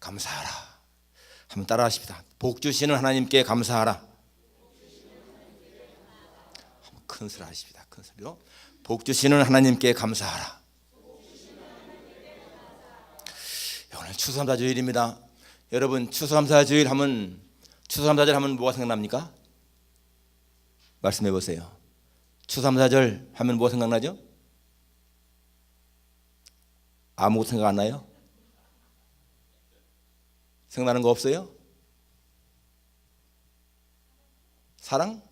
감사하라. 한번 따라 하십시다. 복 주시는 하나님께 감사하라. 큰 소리 하십시다. 큰 소리로. 복 주시는 하나님께 감사하라. 오늘 추수감사주일입니다. 여러분, 추수감사주일 하면 뭐가 생각납니까? 말씀해 보세요. 추수감사절 하면 뭐가 생각나죠? 아무것도 생각 안 나요? 생각나는 거 없어요? 사랑?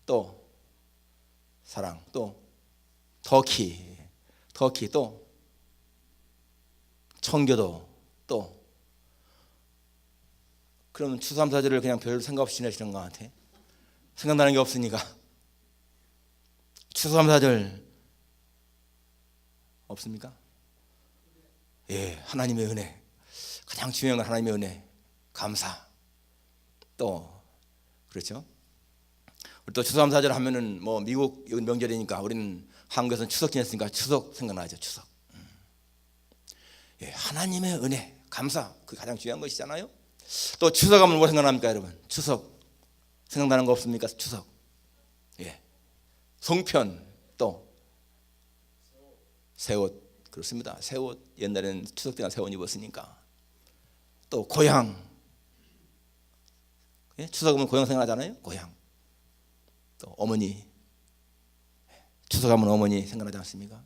또 사랑, 또 터키 또 청교도, 또 그럼 추수감사절을 그냥 별로 생각 없이 지내시는 것 같아. 생각나는 게 없으니까. 추수감사절 없습니까? 예, 하나님의 은혜, 가장 중요한 건 하나님의 은혜, 감사. 또 그렇죠. 우리 또 추수감사절 하면은 뭐 미국 명절이니까 우리는 한국에서는 추석 지냈으니까 추석 생각나죠. 추석. 예, 하나님의 은혜, 감사, 그게 가장 중요한 것이잖아요. 또 추석하면 뭐 생각납니까, 여러분? 추석 생각나는 거 없습니까? 추석. 예, 송편, 또 새옷. 그렇습니다. 새옷, 옛날에는 추석 때나 새옷 입었으니까. 또 고향. 예? 추석하면 고향 생각나잖아요. 고향. 또 어머니. 추석하면 어머니 생각나지 않습니까?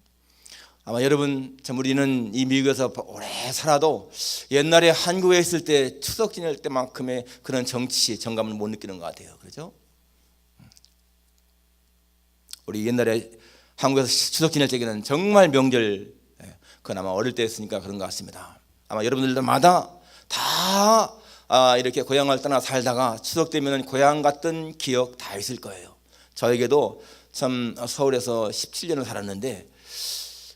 아마 여러분, 참 우리는 이 미국에서 오래 살아도 옛날에 한국에 있을 때 추석 지낼 때만큼의 그런 정치 정감을 못 느끼는 것 같아요. 그렇죠? 우리 옛날에 한국에서 추석 지낼 때는 정말 명절, 그건 아마 어릴 때 했으니까 그런 것 같습니다. 아마 여러분들마다 다 이렇게 고향을 떠나 살다가 추석 되면 고향 갔던 기억 다 있을 거예요. 저에게도 참 서울에서 17년을 살았는데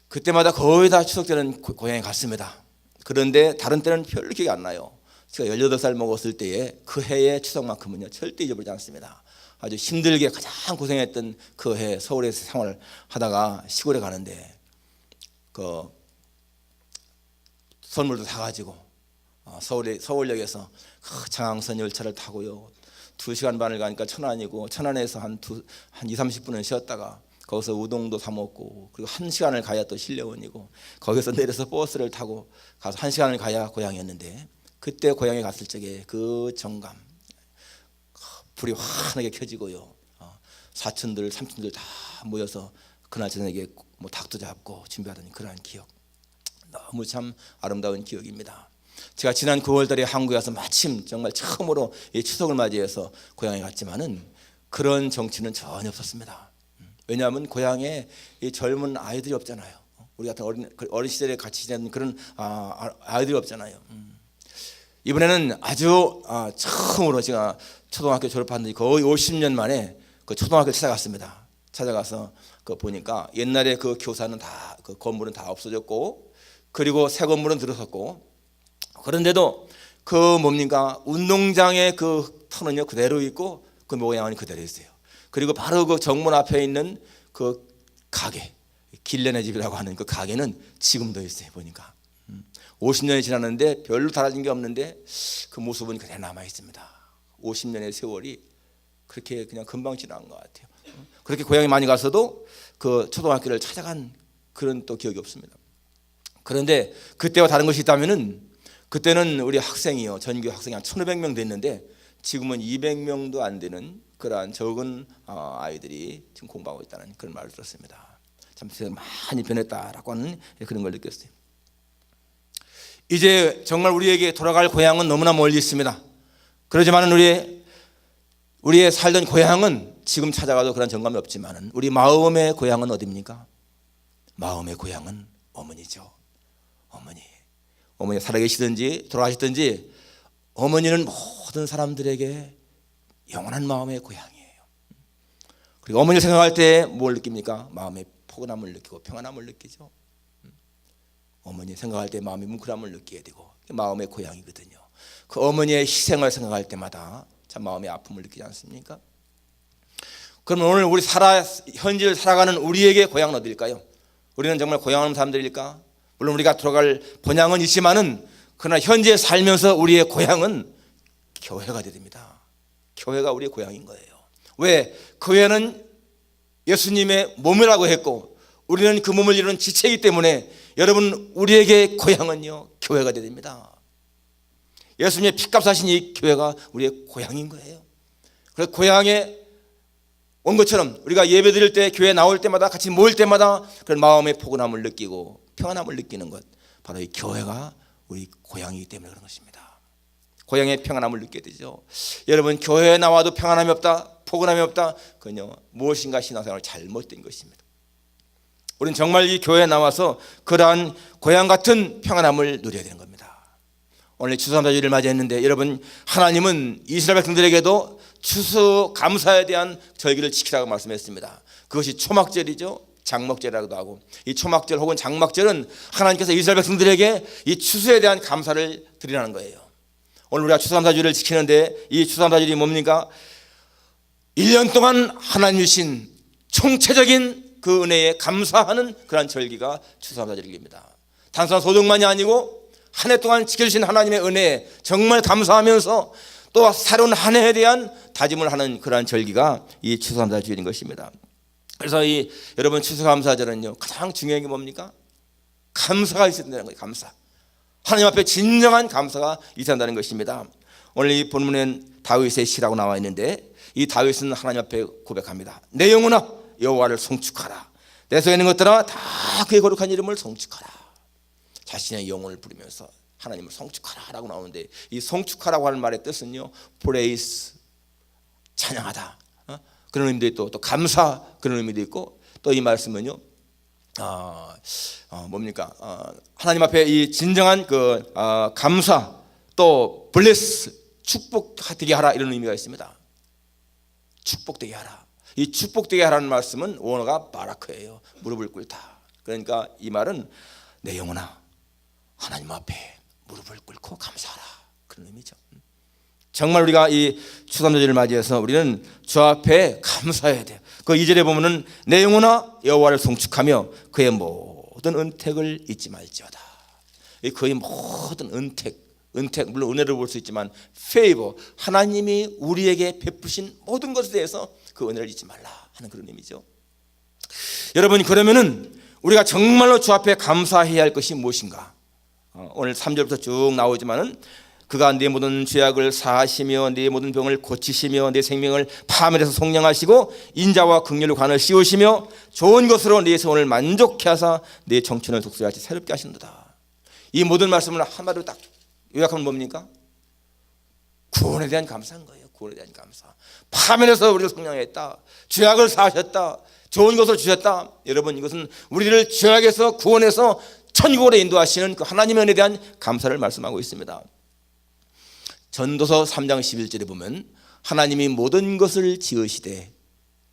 그때마다 거의 다 추석 때는 고향에 갔습니다. 그런데 다른 때는 별로 기억이 안 나요. 제가 18살 먹었을 때에 그 해의 추석만큼은요 절대 잊어버리지 않습니다. 아주 힘들게 가장 고생했던 그 해 서울에서 생활하다가 시골에 가는데 그 선물도 사가지고 서울역에서 장항선 열차를 타고요 2시간 반을 가니까 천안이고 천안에서 한 20-30분은 쉬었다가 거기서 우동도 사 먹고 그리고 1시간을 가야 또 신려원이고 거기서 내려서 버스를 타고 가서 1시간을 가야 고향이었는데 그때 고향에 갔을 적에 그 정감, 불이 환하게 켜지고요 사촌들 삼촌들 다 모여서 그날 저녁에 뭐 닭도 잡고 준비하던 그러한 기억, 너무 참 아름다운 기억입니다. 제가 지난 9월달에 한국에 와서 마침 정말 처음으로 이 추석을 맞이해서 고향에 갔지만은 그런 정치는 전혀 없었습니다. 왜냐하면 고향에 이 젊은 아이들이 없잖아요. 우리 같은 어린 시절에 같이 지내는 그런 아이들이 없잖아요. 이번에는 아주 처음으로 제가 초등학교 졸업한 지 거의 50년 만에 그 초등학교를 찾아갔습니다. 찾아가서 그 보니까 옛날에 그 교사는 다 그 건물은 다 없어졌고 그리고 새 건물은 들어섰고 그런데도 그 뭡니까 운동장의 그 터는요 그대로 있고 그 모양은 그대로 있어요. 그리고 바로 그 정문 앞에 있는 그 가게 길레네 집이라고 하는 그 가게는 지금도 있어요. 보니까 50년이 지났는데 별로 달라진 게 없는데 그 모습은 그대로 남아 있습니다. 50년의 세월이 그렇게 그냥 금방 지난 것 같아요. 그렇게 고향에 많이 가서도 그 초등학교를 찾아간 그런 또 기억이 없습니다. 그런데 그때와 다른 것이 있다면은 그때는 우리 학생이요 전교 학생이 한 1,500명 됐는데 지금은 200명도 안 되는 그러한 적은 아이들이 지금 공부하고 있다는 그런 말을 들었습니다. 참 많이 변했다라고 하는 그런 걸 느꼈어요. 이제 정말 우리에게 돌아갈 고향은 너무나 멀리 있습니다. 그렇지만 우리의 살던 고향은 지금 찾아가도 그런 정감이 없지만 우리 마음의 고향은 어디입니까? 마음의 고향은 어머니죠. 어머니 살아계시든지 돌아가시든지 어머니는 모든 사람들에게 영원한 마음의 고향이에요. 그리고 어머니를 생각할 때 뭘 느낍니까? 마음의 포근함을 느끼고 평안함을 느끼죠. 어머니 생각할 때 마음의 뭉클함을 느끼게 되고 마음의 고향이거든요. 그 어머니의 희생을 생각할 때마다 참 마음의 아픔을 느끼지 않습니까? 그러면 오늘 우리 현지를 살아가는 우리에게 고향은 어디일까요? 우리는 정말 고향 없는 사람들일까? 물론 우리가 돌아갈 본향은 있지만은 그러나 현재 살면서 우리의 고향은 교회가 됩니다. 교회가 우리의 고향인 거예요. 왜? 교회는 예수님의 몸이라고 했고 우리는 그 몸을 이루는 지체이기 때문에 여러분, 우리에게 고향은요 교회가 되어야 됩니다. 예수님의 피값 하신 이 교회가 우리의 고향인 거예요. 그래서 고향에 온 것처럼 우리가 예배 드릴 때, 교회 나올 때마다, 같이 모일 때마다 그런 마음의 포근함을 느끼고 평안함을 느끼는 것, 바로 이 교회가 우리 고향이기 때문에 그런 것입니다. 고향의 평안함을 느끼게 되죠. 여러분, 교회에 나와도 평안함이 없다, 포근함이 없다, 그건요 무엇인가 신앙생활을 잘못된 것입니다. 우리는 정말 이 교회에 나와서 그러한 고향 같은 평안함을 누려야 되는 겁니다. 오늘 추수감사절을 맞이했는데 여러분, 하나님은 이스라엘 백성들에게도 추수감사에 대한 절기를 지키라고 말씀했습니다. 그것이 초막절이죠. 장막절이라고도 하고, 이 초막절 혹은 장막절은 하나님께서 이스라엘 백성들에게 이 추수에 대한 감사를 드리라는 거예요. 오늘 우리가 추수감사절을 지키는데 이 추수감사절이 뭡니까? 1년 동안 하나님 주신 총체적인 그 은혜에 감사하는 그런 절기가 추수감사절입니다. 단순한 소득만이 아니고 한 해 동안 지켜주신 하나님의 은혜에 정말 감사하면서 또 새로운 한 해에 대한 다짐을 하는 그러한 절기가 이 추수감사절인 것입니다. 그래서 이 여러분, 추수감사절은요 가장 중요한 게 뭡니까? 감사가 있어야 된다는 거예요. 감사. 하나님 앞에 진정한 감사가 있어야 한다는 것입니다. 오늘 이 본문엔 다윗의 시라고 나와 있는데 이 다윗은 하나님 앞에 고백합니다. 내 영혼아 여호와를 송축하라. 내 속에 있는 것들아 다 그의 거룩한 이름을 송축하라. 자신의 영혼을 부르면서 하나님을 송축하라라고 나오는데, 이 송축하라고 하는 말의 뜻은요 praise, 찬양하다, 그런 의미도 있고 또 감사, 그런 의미도 있고, 또 이 말씀은요 뭡니까? 하나님 앞에 이 진정한 그 감사, 또 bless, 축복되게 하라, 이런 의미가 있습니다. 축복되게 하라. 이 축복되게 하라는 말씀은 원어가 바라크예요. 무릎을 꿇다. 그러니까 이 말은 내 영혼아 하나님 앞에 무릎을 꿇고 감사하라, 그런 의미죠. 정말 우리가 이 추수감사절을 맞이해서 우리는 주 앞에 감사해야 돼요. 그 2절에 보면은 내 영혼아 여호와를 송축하며 그의 모든 은택을 잊지 말지어다. 그의 모든 은택 물론 은혜를 볼 수 있지만 페이버, 하나님이 우리에게 베푸신 모든 것에 대해서 그 은혜를 잊지 말라 하는 그런 의미죠. 여러분, 그러면은 우리가 정말로 주 앞에 감사해야 할 것이 무엇인가? 오늘 3절부터 쭉 나오지만은 그가 네 모든 죄악을 사하시며 네 모든 병을 고치시며 네 생명을 파멸해서 속량하시고 인자와 긍휼로 관을 씌우시며 좋은 것으로 네 소원을 만족케 하사 네 청춘을 독수리같이 새롭게 하신도다. 이 모든 말씀을 한마디로 딱 요약하면 뭡니까? 구원에 대한 감사인 거예요. 구원에 대한 감사. 파멸해서 우리를 속량했다, 죄악을 사하셨다, 좋은 것을 주셨다. 여러분, 이것은 우리를 죄악에서 구원해서 천국으로 인도하시는 그 하나님의 은혜에 대한 감사를 말씀하고 있습니다. 전도서 3장 11절에 보면 하나님이 모든 것을 지으시되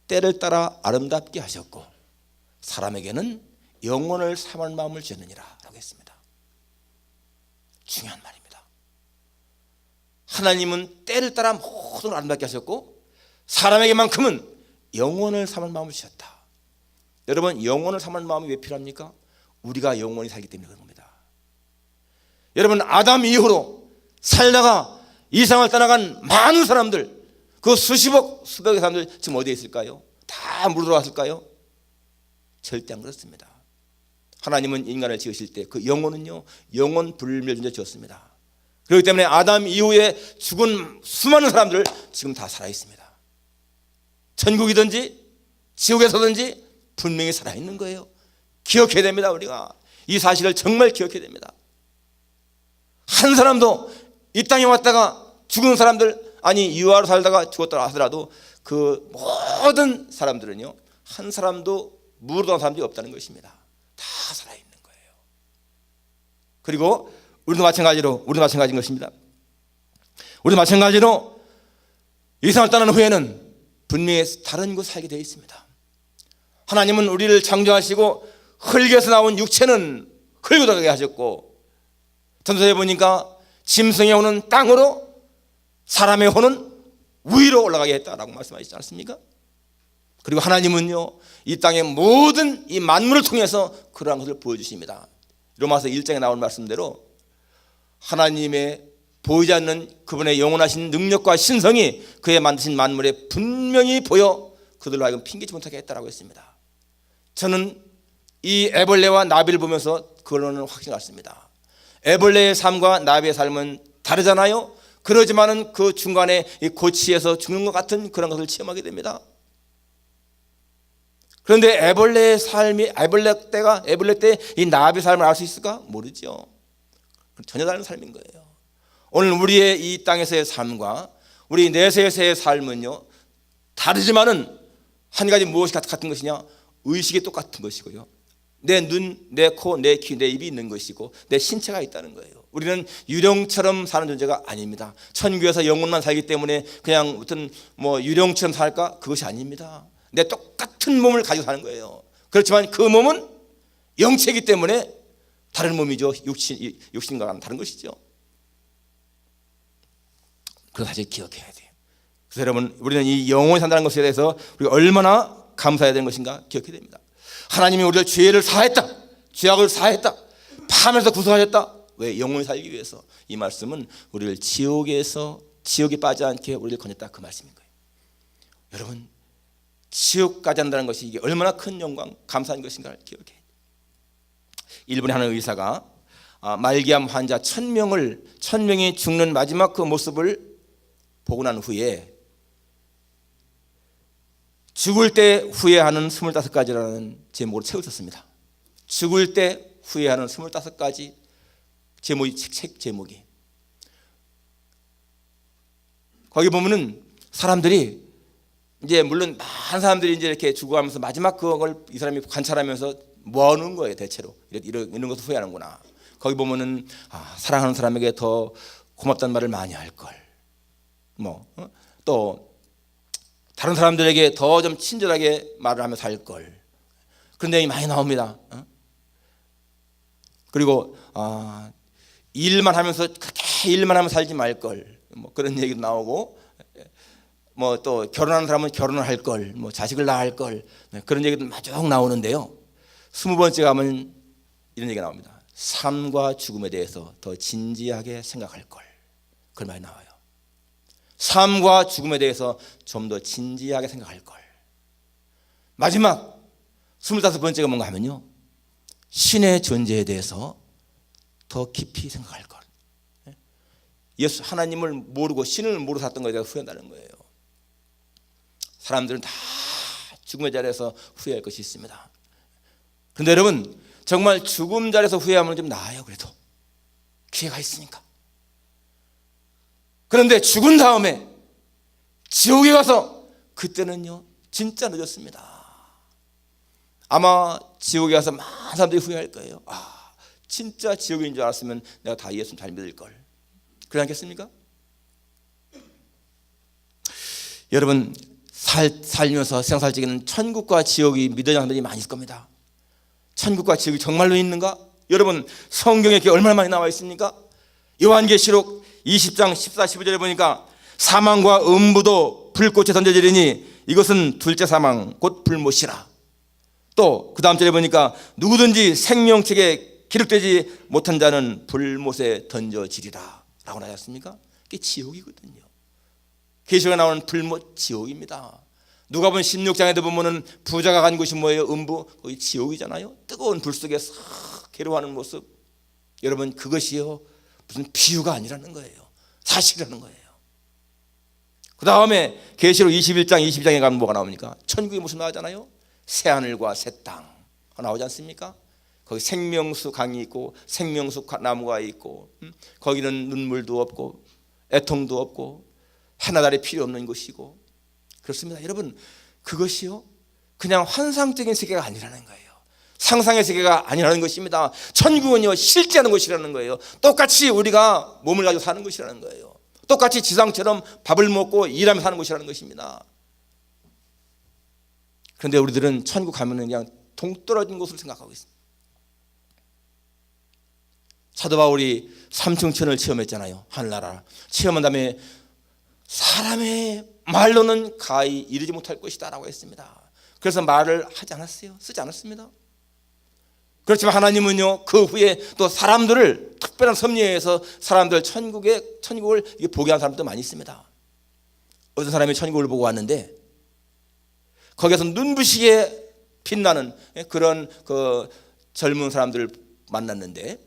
때를 따라 아름답게 하셨고 사람에게는 영원을 삼을 마음을 주셨느니라 라고 했습니다. 중요한 말입니다. 하나님은 때를 따라 모든 걸 아름답게 하셨고 사람에게만큼은 영원을 삼을 마음을 주셨다. 여러분, 영원을 삼을 마음이 왜 필요합니까? 우리가 영원히 살기 때문에 그런 겁니다. 여러분, 아담 이후로 살다가 이 세상을 떠나간 많은 사람들, 그 수십억 수백의 사람들 지금 어디에 있을까요? 다 물들어왔을까요? 절대 안 그렇습니다. 하나님은 인간을 지으실 때 그 영혼은요 영원 불멸존재 지었습니다. 그렇기 때문에 아담 이후에 죽은 수많은 사람들 지금 다 살아있습니다. 천국이든지 지옥에서든지 분명히 살아있는 거예요. 기억해야 됩니다. 우리가 이 사실을 정말 기억해야 됩니다. 한 사람도 이 땅에 왔다가 죽은 사람들, 아니 유아로 살다가 죽었다 하더라도 그 모든 사람들은요 한 사람도 무르던 사람들이 없다는 것입니다. 다 살아있는 거예요. 그리고 우리도 마찬가지인 것입니다. 우리도 마찬가지로 이 세상을 떠나는 후에는 분명히 다른 곳에 살게 되어 있습니다. 하나님은 우리를 창조하시고 흙에서 나온 육체는 흙으로 가게 하셨고, 전서에 보니까 짐승의 혼은 땅으로, 사람의 혼은 위로 올라가게 했다라고 말씀하시지 않습니까? 그리고 하나님은요 이 땅의 모든 이 만물을 통해서 그러한 것을 보여주십니다. 로마서 1장에 나온 말씀대로 하나님의 보이지 않는 그분의 영원하신 능력과 신성이 그의 만드신 만물에 분명히 보여 그들로 하여금 핑계치 못하게 했다라고 했습니다. 저는 이 애벌레와 나비를 보면서 그걸로는 확신을 갖습니다. 애벌레의 삶과 나비의 삶은 다르잖아요. 그러지만은 그 중간에 이 고치에서 죽는 것 같은 그런 것을 체험하게 됩니다. 그런데 애벌레의 삶이 애벌레 때 이 나비 삶을 알 수 있을까? 모르죠. 전혀 다른 삶인 거예요. 오늘 우리의 이 땅에서의 삶과 우리 내세에서의 삶은요 다르지만은 한 가지 무엇이 같은 것이냐? 의식이 똑같은 것이고요. 내 눈, 내 코, 내 귀, 내 입이 있는 것이고 내 신체가 있다는 거예요. 우리는 유령처럼 사는 존재가 아닙니다. 천국에서 영혼만 살기 때문에 그냥 어떤 유령처럼 살까? 그것이 아닙니다. 내 똑같은 몸을 가지고 사는 거예요. 그렇지만 그 몸은 영체이기 때문에 다른 몸이죠. 육신과는 다른 것이죠. 그걸 사실 기억해야 돼요. 그래서 여러분 우리는 이 영원히 산다는 것에 대해서 우리가 얼마나 감사해야 되는 것인가 기억해야 됩니다. 하나님이 우리를 죄를 사했다, 죄악을 사했다, 파면서 구속하셨다. 왜? 영원히 살기 위해서. 이 말씀은 우리를 지옥에 빠지지 않게 우리를 건졌다 그 말씀인 거예요. 여러분 지옥까지 한다는 것이 이게 얼마나 큰 영광 감사한 것인가를 기억해야 돼요. 일본의 한 의사가 말기암 환자 1000명이 죽는 마지막 그 모습을 보고 난 후에 죽을 때 후회하는 25가지라는 제목으로 책을 썼습니다. 죽을 때 후회하는 25가지 제목이 책 제목이. 거기 보면은 사람들이 이제 물론 많은 사람들이 이제 이렇게 죽어가면서 마지막 그걸 이 사람이 관찰하면서 모아놓은 거예요. 대체로 이런 것을 후회하는구나. 거기 보면은 사랑하는 사람에게 더 고맙다는 말을 많이 할 걸. 또 다른 사람들에게 더 좀 친절하게 말을 하며 살 걸. 그런 내용이 많이 나옵니다. 그리고 일만 하면서 그렇게 일만 하면 살지 말 걸. 그런 얘기도 나오고, 또 결혼하는 사람은 결혼을 할 걸, 자식을 낳을 걸, 그런 얘기도 쭉 나오는데요. 20번째 가면 이런 얘기가 나옵니다. 삶과 죽음에 대해서 더 진지하게 생각할 걸. 그런 말이 나와요. 삶과 죽음에 대해서 좀 더 진지하게 생각할 걸. 마지막 25번째가 뭔가 하면요, 신의 존재에 대해서 더 깊이 생각할 걸. 예수 하나님을 모르고 신을 모르고 살았던 것에 대해서 후회한다는 거예요. 사람들은 다 죽음의 자리에서 후회할 것이 있습니다. 그런데 여러분 정말 죽음 자리에서 후회하면 좀 나아요. 그래도 기회가 있으니까. 그런데 죽은 다음에 지옥에 가서 그때는요 진짜 늦었습니다. 아마 지옥에 가서 많은 사람들이 후회할 거예요. 진짜 지옥인 줄 알았으면 내가 다 예수 잘 믿을 걸. 그러지 않겠습니까? 여러분 살면서 생살적인 천국과 지옥이 믿어지는 사람들이 많이 있을 겁니다. 천국과 지옥이 정말로 있는가? 여러분 성경에 이렇게 얼마나 많이 나와 있습니까? 요한계시록 20장 14, 15절에 보니까 사망과 음부도 불꽃에 던져지리니 이것은 둘째 사망 곧 불못이라. 또 그 다음 절에 보니까 누구든지 생명책에 기록되지 못한 자는 불못에 던져지리라 라고 나와 있습니까? 이게 지옥이거든요. 계시록에 나오는 불못 지옥입니다. 누가복음 16장에도 보면은 부자가 간 곳이 뭐예요? 음부, 거기 지옥이잖아요. 뜨거운 불 속에 싹 괴로워하는 모습. 여러분 그것이요 무슨 비유가 아니라는 거예요. 사실이라는 거예요. 그 다음에 계시록 21장 22장에 가면 뭐가 나옵니까? 천국에 무슨 나오잖아요. 새하늘과 새 땅 나오지 않습니까? 거기 생명수 강이 있고 생명수 나무가 있고, 거기는 눈물도 없고 애통도 없고 해나 달이 필요 없는 곳이고. 그렇습니다. 여러분 그것이요 그냥 환상적인 세계가 아니라는 거예요. 상상의 세계가 아니라는 것입니다. 천국은요 실제하는 것이라는 거예요. 똑같이 우리가 몸을 가지고 사는 것이라는 거예요. 똑같이 지상처럼 밥을 먹고 일하며 사는 것이라는 것입니다. 그런데 우리들은 천국 가면 그냥 동떨어진 곳을 생각하고 있습니다. 사도 바울이 삼층천을 체험했잖아요. 하늘나라 체험한 다음에 사람의 말로는 가히 이르지 못할 것이다 라고 했습니다. 그래서 말을 하지 않았어요. 쓰지 않았습니다. 그렇지만 하나님은요, 그 후에 또 사람들을 특별한 섭리에 의해서 사람들 천국을 보게 한 사람도 많이 있습니다. 어떤 사람이 천국을 보고 왔는데 거기에서 눈부시게 빛나는 그런 그 젊은 사람들을 만났는데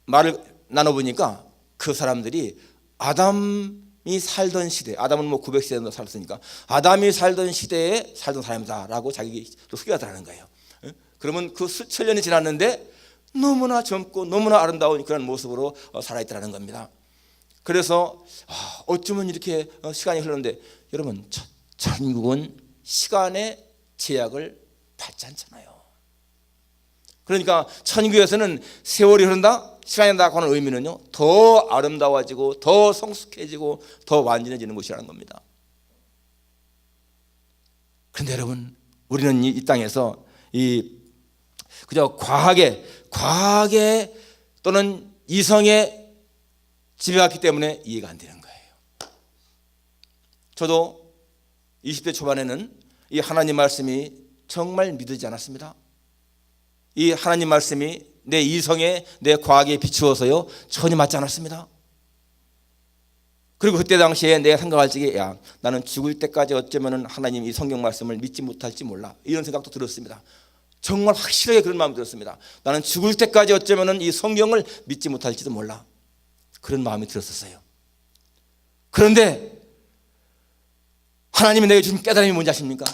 말을 나눠보니까 그 사람들이 아담이 살던 시대, 아담은 뭐 900세에 살았으니까 아담이 살던 시대에 살던 사람이다라고 자기를 소개하더라는 거예요. 그러면 그 수천 년이 지났는데 너무나 젊고 너무나 아름다운 그런 모습으로 살아있더라는 겁니다. 그래서 어쩌면 이렇게 시간이 흐르는데, 여러분, 천국은 시간의 제약을 받지 않잖아요. 그러니까 천국에서는 세월이 흐른다, 시간이 흐른다고 하는 의미는요, 더 아름다워지고 더 성숙해지고 더 완전해지는 곳이라는 겁니다. 그런데 여러분, 우리는 이 땅에서 그저 과학에 또는 이성에 지배받기 때문에 이해가 안 되는 거예요. 저도 20대 초반에는 이 하나님 말씀이 정말 믿어지지 않았습니다. 이 하나님 말씀이 내 이성에, 내 과학에 비추어서요, 전혀 맞지 않았습니다. 그리고 그때 당시에 내가 생각할 적에, 야, 나는 죽을 때까지 어쩌면 하나님 이 성경 말씀을 믿지 못할지 몰라, 이런 생각도 들었습니다. 정말 확실하게 그런 마음이 들었습니다. 나는 죽을 때까지 어쩌면 이 성경을 믿지 못할지도 몰라, 그런 마음이 들었었어요. 그런데 하나님이 내게 주신 깨달음이 뭔지 아십니까?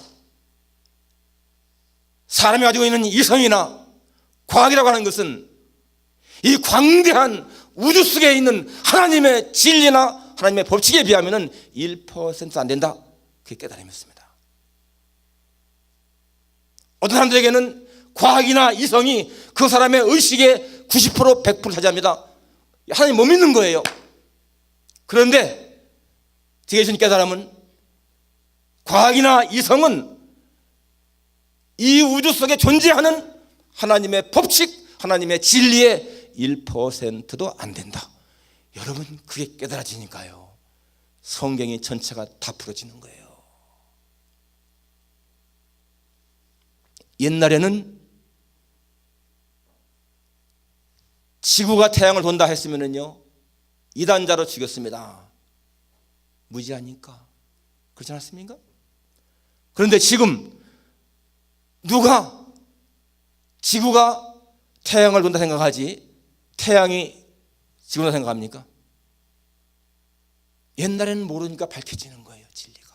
사람이 가지고 있는 이성이나 과학이라고 하는 것은 이 광대한 우주 속에 있는 하나님의 진리나 하나님의 법칙에 비하면 1% 안 된다, 그게 깨달음이었습니다. 어떤 사람들에게는 과학이나 이성이 그 사람의 의식의 90%, 100% 차지합니다. 하나님 못 믿는 거예요. 그런데 제게 주신 깨달음은 과학이나 이성은 이 우주 속에 존재하는 하나님의 법칙, 하나님의 진리의 1%도 안 된다. 여러분, 그게 깨달아지니까요, 성경이 전체가 다 풀어지는 거예요. 옛날에는 지구가 태양을 돈다 했으면요, 이단자로 죽였습니다. 무지하니까. 그렇지 않습니까? 그런데 지금 누가 지구가 태양을 돈다 생각하지 태양이 지구를 생각합니까? 옛날에는 모르니까 밝혀지는 거예요, 진리가.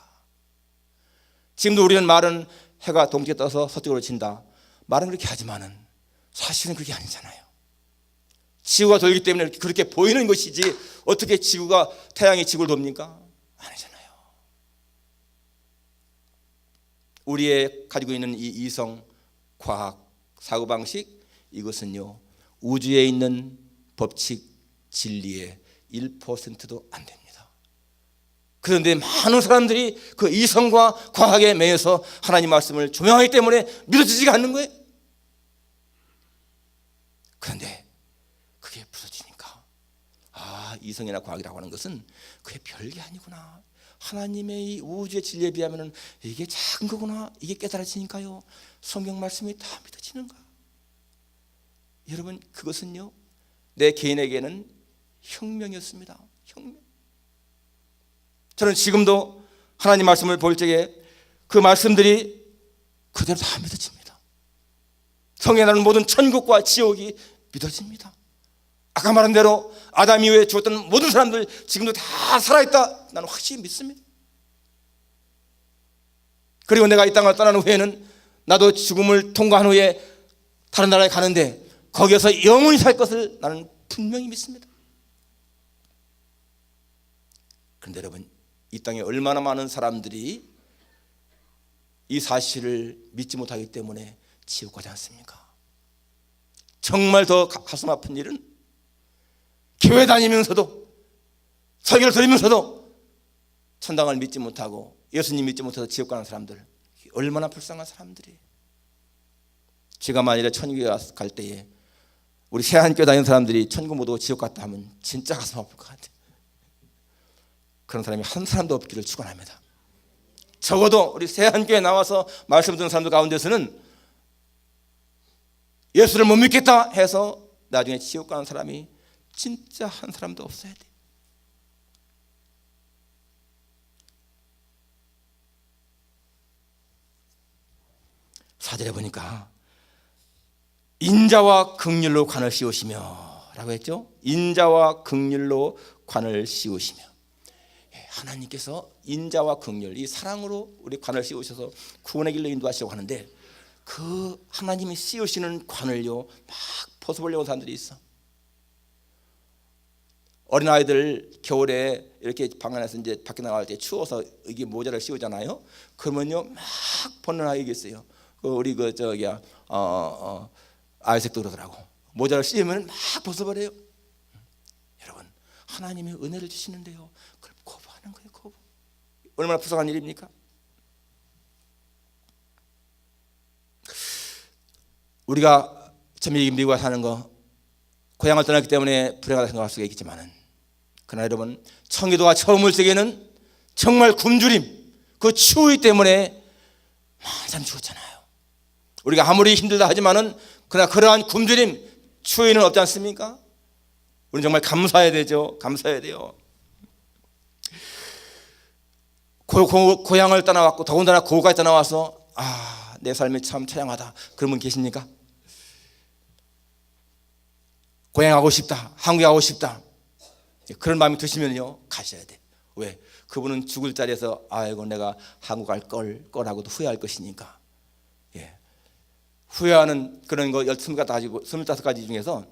지금도 우리는 말은 해가 동쪽에 떠서 서쪽으로 진다, 말은 그렇게 하지만은 사실은 그게 아니잖아요. 지구가 돌기 때문에 그렇게 보이는 것이지 어떻게 태양이 지구를 돕니까? 아니잖아요. 우리의 가지고 있는 이 이성, 과학, 사고방식, 이것은요, 우주에 있는 법칙, 진리의 1%도 안 됩니다. 그런데 많은 사람들이 그 이성과 과학에 매여서 하나님 말씀을 조명하기 때문에 믿어지지가 않는 거예요. 그런데 그게 부서지니까, 이성이나 과학이라고 하는 것은 그게 별게 아니구나, 하나님의 이 우주의 진리에 비하면 이게 작은 거구나, 이게 깨달아지니까요, 성경 말씀이 다 믿어지는 거야. 여러분, 그것은요, 내 개인에게는 혁명이었습니다. 혁명. 저는 지금도 하나님 말씀을 볼 적에 그 말씀들이 그대로 다 믿어집니다. 성경에 나오는 모든 천국과 지옥이 믿어집니다. 아까 말한 대로 아담 이후에 죽었던 모든 사람들 지금도 다 살아있다, 나는 확실히 믿습니다. 그리고 내가 이 땅을 떠난 후에는 나도 죽음을 통과한 후에 다른 나라에 가는데 거기에서 영원히 살 것을 나는 분명히 믿습니다. 그런데 여러분, 이 땅에 얼마나 많은 사람들이 이 사실을 믿지 못하기 때문에 지옥 가지 않습니까? 정말 더 가슴 아픈 일은 교회 다니면서도 설교를 들으면서도 천당을 믿지 못하고 예수님 믿지 못해서 지옥 가는 사람들, 얼마나 불쌍한 사람들이. 제가 만일에 천국에 갈 때에 우리 새한교회 다니는 사람들이 천국 못 오고 지옥 갔다 하면 진짜 가슴 아플 것 같아요. 그런 사람이 한 사람도 없기를 축원합니다. 적어도 우리 새한교회 나와서 말씀 듣는 사람들 가운데서는 예수를 못 믿겠다 해서 나중에 지옥 가는 사람이 진짜 한 사람도 없어야 돼. 사절에 보니까 인자와 긍휼로 관을 씌우시며 라고 했죠. 인자와 긍휼로 관을 씌우시며, 하나님께서 인자와 긍휼, 이 사랑으로 우리 관을 씌우셔서 구원의 길로 인도하시려고 하는데, 그 하나님이 씌우시는 관을요 막 벗어보려고 하는 사람들이 있어. 어린아이들 겨울에 이렇게 방 안에서 이제 밖에 나갈 때 추워서 이게 모자를 씌우잖아요. 그러면요 막 벗는 아이가 있어요. 우리 그 저기야 아이색도 그러더라고. 모자를 씌우면 막 벗어버려요. 여러분, 하나님이 은혜를 주시는데요 그걸 거부하는 거예요. 거부. 얼마나 불쌍한 일입니까? 우리가 참 미국에 사는 거, 고향을 떠났기 때문에 불행하다 생각할 수가 있겠지만은, 그러나 여러분, 청교도가 처음 올 적에는 정말 굶주림, 그 추위 때문에 많은 사람이 죽었잖아요. 우리가 아무리 힘들다 하지만은 그러나 그러한 굶주림, 추위는 없지 않습니까? 우리는 정말 감사해야 되죠. 감사해야 돼요. 고향을 떠나왔고 더군다나 고국까지 떠나와서 내 삶이 참 처량하다 그런 분 계십니까? 고향 가고 싶다, 한국에 가고 싶다, 그런 마음이 드시면요 가셔야 돼. 왜? 그분은 죽을 자리에서 아이고 내가 한국 갈 거라고도 후회할 것이니까. 후회하는 그런 거 25가지 중에서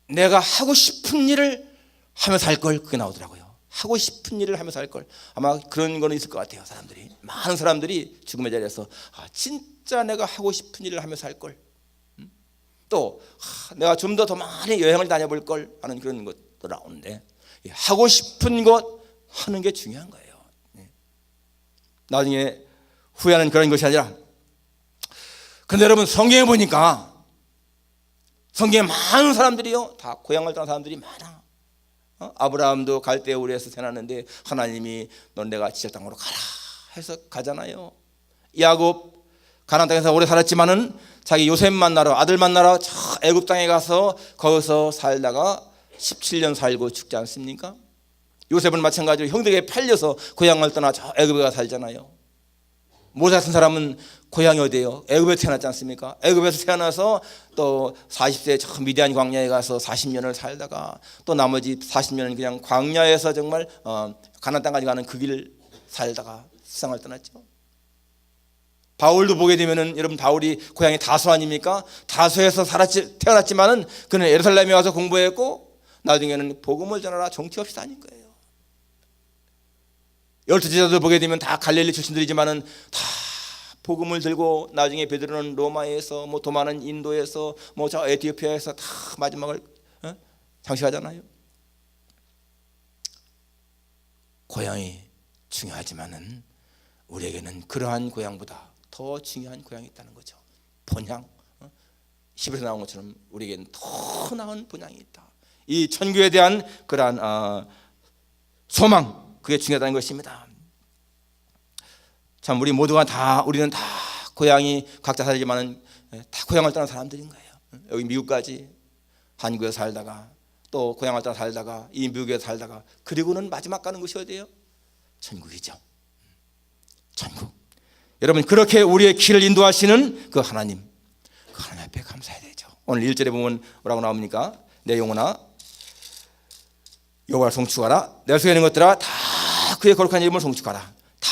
내가 하고 싶은 일을 하면서 살 걸, 그게 나오더라고요. 하고 싶은 일을 하면서 살 걸. 아마 그런 거는 있을 것 같아요. 사람들이, 많은 사람들이 죽음의 자리에서 진짜 내가 하고 싶은 일을 하면서 살 걸, 또 내가 좀 더 많이 여행을 다녀볼 걸 하는 그런 것도 나오는데, 하고 싶은 것 하는 게 중요한 거예요. 나중에 후회하는 그런 것이 아니라. 근데 여러분, 성경에 보니까 성경에 많은 사람들이요 다 고향을 떠난 사람들이 많아. 아브라함도 갈대 우르에서 태어났는데 하나님이 넌 내가 지적 땅으로 가라 해서 가잖아요. 야곱 가나안 땅에서 오래 살았지만은 자기 요셉 만나러, 아들 만나러 저 애굽 땅에 가서 거기서 살다가 17년 살고 죽지 않습니까? 요셉은 마찬가지로 형들에게 팔려서 고향을 떠나 저 애굽에 가서 살잖아요. 모세 같은 사람은 고향이 어디예요? 애굽에 태어났지 않습니까? 애굽에서 태어나서 또 40세 저 미디안 광야에 가서 40년을 살다가 또 나머지 40년은 그냥 광야에서 정말 가나안 땅까지 가는 그 길을 살다가 세상을 떠났죠. 바울도 보게 되면은, 여러분 바울이 고향이 다소 아닙니까? 다소에서 태어났지만은 그는 예루살렘에 와서 공부했고 나중에는 복음을 전하라 정치 없이 다닌 거예요. 12제자들 보게 되면 다 갈릴리 출신들이지만은 다 복음을 들고 나중에 베드로는 로마에서, 더 많은 인도에서, 저 에티오피아에서 다 마지막을 장식하잖아요. 고향이 중요하지만은 우리에게는 그러한 고향보다 더 중요한 고향이 있다는 거죠. 본향. 히브리서 나온 것처럼 우리에게는 더 나은 본향이 있다. 이 천국에 대한 그러한 소망, 그게 중요하다는 것입니다. 참 우리는 다 고향이 각자 살지만은 다 고향을 떠난 사람들인 거예요. 여기 미국까지 한국에서 살다가 또 고향을 떠나 살다가 이 미국에서 살다가 그리고는 마지막 가는 곳이 어디예요? 천국이죠. 천국. 여러분, 그렇게 우리의 길을 인도하시는 그 하나님, 그 하나님 앞에 감사해야 되죠. 오늘 1절에 보면 뭐라고 나옵니까? 내 영혼아 여호와를 송축하라. 내 속에 있는 것들아 다 그의 거룩한 이름을 송축하라. 다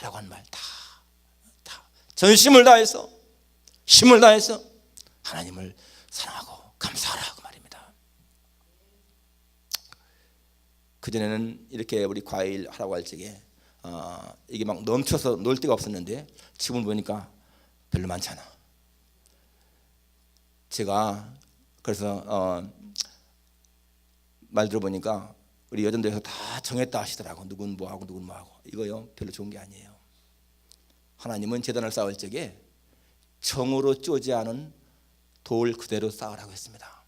라고 한 말, 다 전심을 다해서, 힘을 다해서 하나님을 사랑하고 감사하라, 그 말입니다. 그전에는 이렇게 우리 과일 하라고 할 적에 이게 막 넘쳐서 놀 데가 없었는데 지금 보니까 별로 많지 않아. 제가 그래서 말 들어보니까 우리 여전도에서 다 정했다 하시더라고. 누군 뭐하고 누군 뭐하고. 이거요 별로 좋은 게 아니에요. 하나님은 제단을 쌓을 적에 정으로 쪼지 않은 돌 그대로 쌓으라고 했습니다.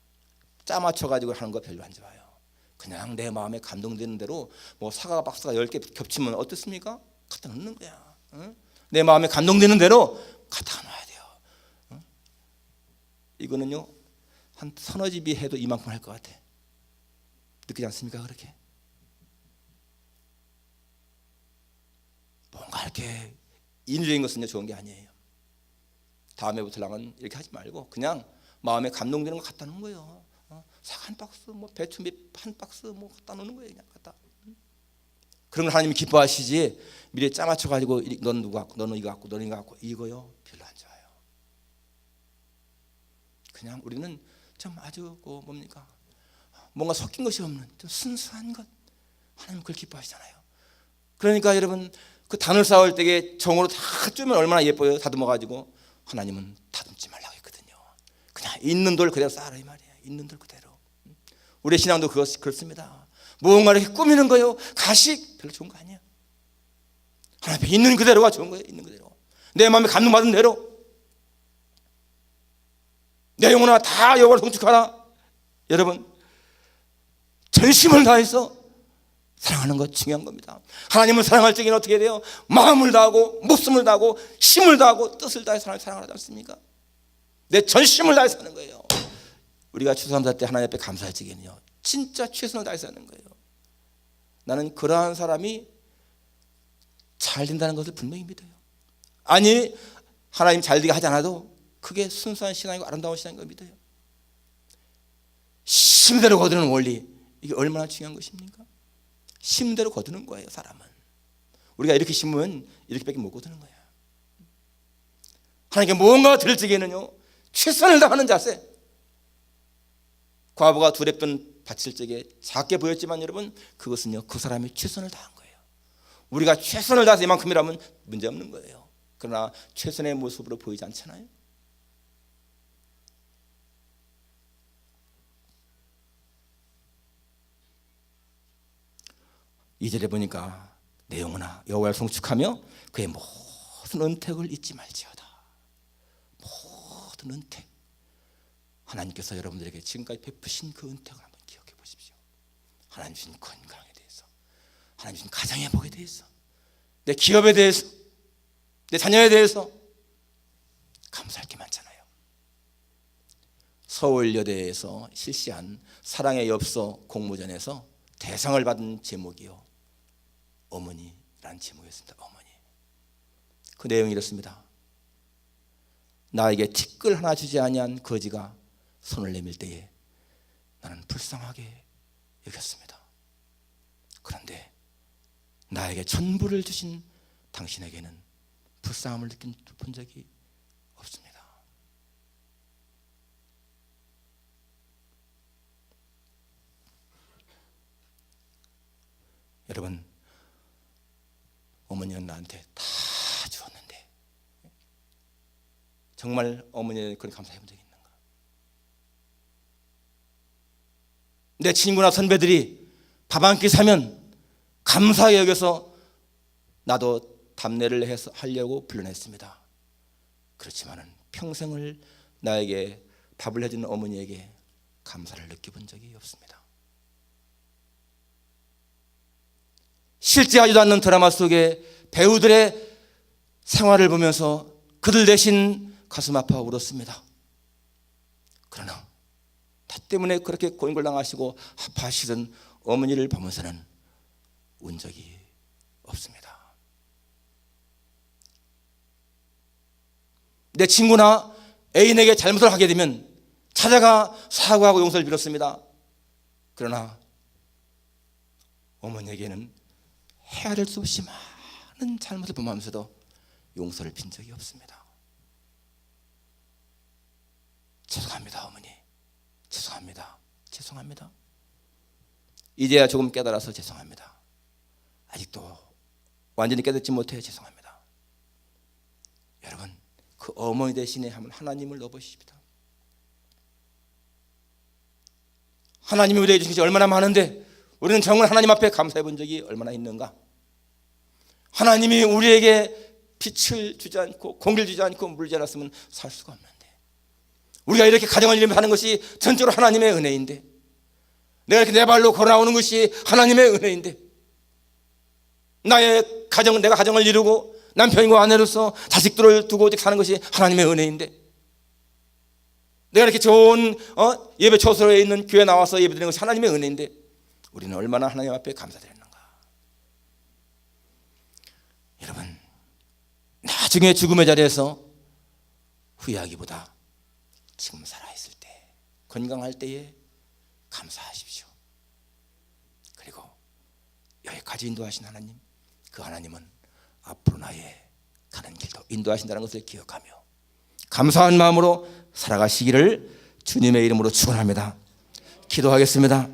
짜 맞춰가지고 하는 거 별로 안 좋아요. 그냥 내 마음에 감동되는 대로 사과 박스가 10개 겹치면 어떻습니까? 갖다 놓는 거야. 내 마음에 감동되는 대로 갖다 놔야 돼요. 이거는요 한 서너 집이 해도 이만큼 할 것 같아. 느끼지 않습니까? 그렇게 뭔가 이렇게 인위적인 것은 좋은 게 아니에요. 다음에부터는 이렇게 하지 말고 그냥 마음에 감동되는 거 갖다 놓는 거예요. sak 한 박스, 뭐 배추 한 박스 뭐 갖다 놓는 거예요. 그냥 갖다. 그런 걸 하나님이 기뻐하시지 미리 짜맞춰 가지고 넌 누구 갖고, 너는 이거 갖고, 너는 이거 갖고 이거요 별로 안 좋아요. 그냥 우리는 좀 아주 뭡니까 뭔가 섞인 것이 없는 좀 순수한 것 하나님 그걸 기뻐하시잖아요. 그러니까 여러분 그 단을 쌓을 때에 정으로 다 쪼면 얼마나 예뻐요. 다듬어 가지고 하나님은 다듬지 말라고 했거든요. 그냥 있는 돌 그대로 쌓아라 이 말이에요. 있는 돌 그대로. 우리의 신앙도 그렇습니다. 무언가를 이렇게 꾸미는 거요 가식 별로 좋은 거 아니에요. 하나님 앞에 있는 그대로가 좋은 거예요. 있는 그대로 내 마음에 감동받은 대로 내 영혼아 다 여호와를 송축하라. 여러분 전심을 다해서 사랑하는 것 중요한 겁니다. 하나님을 사랑할 적에는 어떻게 돼요? 마음을 다하고 목숨을 다하고 힘을 다하고 뜻을 다해서 하나님을 사랑하지 않습니까? 내 전심을 다해서 하는 거예요. 우리가 추수감사 때 하나님 앞에 감사할 적에는요 진짜 최선을 다해서 하는 거예요. 나는 그러한 사람이 잘 된다는 것을 분명히 믿어요. 아니 하나님 잘 되게 하지 않아도 그게 순수한 신앙이고 아름다운 신앙인 걸 믿어요. 심대로 거두는 원리 이게 얼마나 중요한 것입니까? 심대로 거두는 거예요. 사람은 우리가 이렇게 심으면 이렇게밖에 못 거두는 거예요. 하나님께 무언가 드릴 적에는요 최선을 다하는 자세. 과부가 두렙돈 바칠 적에 작게 보였지만 여러분 그것은요 그 사람이 최선을 다한 거예요. 우리가 최선을 다해서 이만큼이라면 문제없는 거예요. 그러나 최선의 모습으로 보이지 않잖아요. 이 절에 보니까 내 영혼아 여호와를 송축하며 그의 모든 은택을 잊지 말지어다. 모든 은택 하나님께서 여러분들에게 지금까지 베푸신 그 은택을 한번 기억해 보십시오. 하나님 주신 건강에 대해서, 하나님 주신 가정의 복에 대해서, 내 기업에 대해서, 내 자녀에 대해서 감사할 게 많잖아요. 서울여대에서 실시한 사랑의 엽서 공모전에서 대상을 받은 제목이요 어머니라는 제목이었습니다. 어머니. 그 내용이 이렇습니다. 나에게 티끌 하나 주지 아니한 거지가 손을 내밀 때에 나는 불쌍하게 여겼습니다. 그런데 나에게 전부를 주신 당신에게는 불쌍함을 본 적이 없습니다. 여러분 어머니는 나한테 다 주었는데 정말 어머니에 그렇게 감사해 본 적이 있는가? 내 친구나 선배들이 밥 한 끼 사면 감사하게 여겨서 나도 답례를 해서 하려고 불러냈습니다. 그렇지만은 평생을 나에게 밥을 해주는 어머니에게 감사를 느껴본 적이 없습니다. 실제하지도 않는 드라마 속의 배우들의 생활을 보면서 그들 대신 가슴 아파 울었습니다. 그러나 나 때문에 그렇게 고인골당하시고 아파하시던 어머니를 보면서는 운 적이 없습니다. 내 친구나 애인에게 잘못을 하게 되면 찾아가 사과하고 용서를 빌었습니다. 그러나 어머니에게는 헤아릴 수 없이 많은 잘못을 범하면서도 용서를 빈 적이 없습니다. 죄송합니다 어머니, 죄송합니다, 죄송합니다. 이제야 조금 깨달아서 죄송합니다. 아직도 완전히 깨닫지 못해 죄송합니다. 여러분 그 어머니 대신에 한번 하나님을 넣어보십시다. 하나님이 우리에게 주신 것이 얼마나 많은데 우리는 정말 하나님 앞에 감사해 본 적이 얼마나 있는가? 하나님이 우리에게 빛을 주지 않고 공기를 주지 않고 물을 주지 않았으면 살 수가 없는데 우리가 이렇게 가정을 이루며 사는 것이 전적으로 하나님의 은혜인데 내가 이렇게 내 발로 걸어나오는 것이 하나님의 은혜인데 나의 가정, 내가 가정을 이루고 남편과 아내로서 자식들을 두고 사는 것이 하나님의 은혜인데 내가 이렇게 좋은 예배 초소에 있는 교회 나와서 예배드리는 것이 하나님의 은혜인데 우리는 얼마나 하나님 앞에 감사드렸는가. 여러분, 나중에 죽음의 자리에서 후회하기보다 지금 살아있을 때, 건강할 때에 감사하십시오. 그리고 여기까지 인도하신 하나님, 그 하나님은 앞으로 나의 가는 길도 인도하신다는 것을 기억하며 감사한 마음으로 살아가시기를 주님의 이름으로 축원합니다. 기도하겠습니다.